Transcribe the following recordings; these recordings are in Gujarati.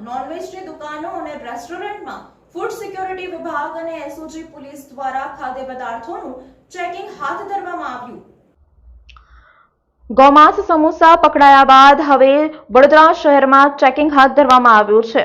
નોનવેજની દુકાનો અને રેસ્ટોરન્ટમાં ફૂડ સિક્યોરિટી વિભાગ અને એસઓજી પોલીસ દ્વારા ખાદ્ય પદાર્થોનું ચેકિંગ હાથ ધરવામાં આવ્યું। ગૌમાંસ સમોસા પકડાયા બાદ હવે વડોદરા શહેરમાં ચેકિંગ હાથ ધરવામાં આવ્યું છે।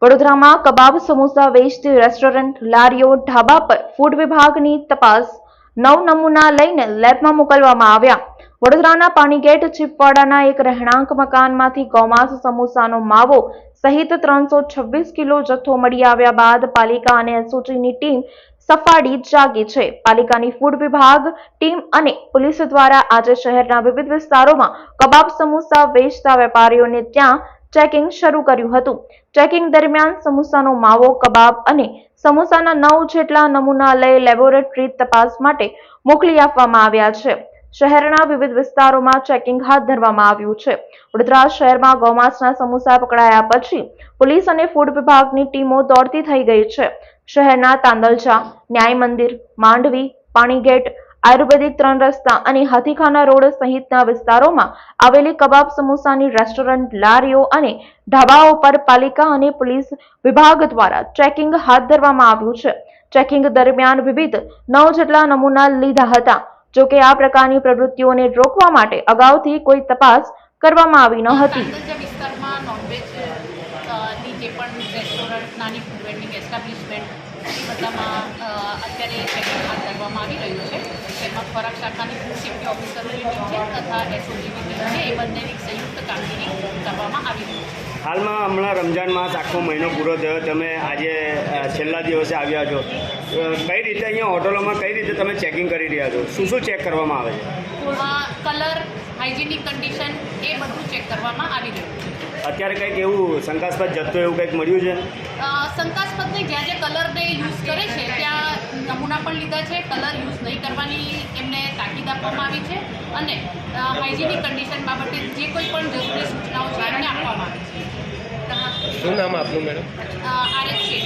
વડોદરામાં કબાબ સમોસા વેચતી રેસ્ટોરન્ટ, લારીઓ, ઢાબા પર ફૂડ વિભાગની તપાસ 9 નમૂના લઈને લેબમાં મોકલવામાં આવ્યા। વડોદરાના પાણીગેટ ચીપવાડાના એક રહેણાંક મકાનમાંથી ગૌમાંસ સમોસાનો માવો સહિત 326 કિલો જથ્થો મળી આવ્યા બાદ પાલિકા અને એસઓજીની ટીમ સફાળી જાગી છે। પાલિકાની ફૂડ વિભાગ ટીમ અને પોલીસ દ્વારા આજે શહેરના વિવિધ વિસ્તારોમાં કબાબ સમોસા વેચતા વેપારીઓને ત્યાં ચેકિંગ શરૂ કર્યું હતું। ચેકિંગ દરમિયાન સમોસાનો માવો, કબાબ અને સમોસાના 9 જેટલા નમૂના લઈ લેબોરેટરી તપાસ માટે મોકલી આપવામાં આવ્યા છે। શહેરના વિવિધ વિસ્તારોમાં ચેકિંગ હાથ ધરવામાં આવ્યું છે। વડોદરા શહેરમાં ગૌમાંસના સમોસા પકડાયા પછી પોલીસ અને ફૂડ વિભાગની ટીમો દોડતી થઈ ગઈ છે। શહેરના તાંદલજા, ન્યાય મંદિર, માંડવી, પાણીગેટ, આયુર્વેદિક 3 રસ્તા અને હાથીખાના રોડ સહિતના વિસ્તારોમાં આવેલી કબાબ સમોસાની રેસ્ટોરન્ટ, લારીઓ અને ઢાબાઓ પર પાલિકા અને પોલીસ વિભાગ દ્વારા ચેકિંગ હાથ ધરવામાં આવ્યું છે। ચેકિંગ દરમિયાન વિવિધ 9 જેટલા નમૂના લીધા હતા। જો કે આ પ્રકારની પ્રવૃત્તિઓને રોકવા માટે અગાઉથી કોઈ તપાસ કરવામાં આવી ન હતી। તાંદલજા વિસ્તારમાં નોનવેજ ની જે પણ રેસ્ટોરન્ટ, નાની ફૂડ વેન્ડિંગ એસ્ટાબ્લિશમેન્ટ એ બધામાં અત્યારે ચેકિંગ હાથ ધરવામાં આવી રહ્યું છે। તેમાં ખોરાક શાખાની ફૂડ સેફ્ટી ઓફિસરોની ટીમ છે તથા એસઓજીની ટીમ છે, એ બંનેની સંયુક્ત કામગીરી કરવામાં આવી રહી છે। હાલમાં હમણાં રમજાન માસ આખો મહિનો પૂરો થયો, તમે આજે છેલ્લા દિવસે આવ્યા છો, કઈ રીતે અહીંયા હોટલોમાં કઈ રીતે તમે ચેકિંગ કરી રહ્યા છો? શું શું ચેક કરવામાં આવે છે? કલર, હાઇજીનિક કન્ડિશન એ બધું ચેક કરવામાં આવી રહ્યું છે। અત્યારે કંઈક એવું શંકાસ્પદ જથ્થો એવું કંઈક મળ્યું છે? શંકાસ્પદને જ્યાં જે કલરને યુઝ કરે છે ત્યાં નમૂના પણ લીધા છે। કલર યુઝ નહીં કરવાની એમને તાકીદ આપવામાં આવી છે અને હાઇજીનિક કન્ડિશન બાબતે જે કોઈ પણ જરૂરી સૂચનાઓ છે એમને આપવામાં આવી છે। શું નામ આપનું મેડમ? આરએસ છે।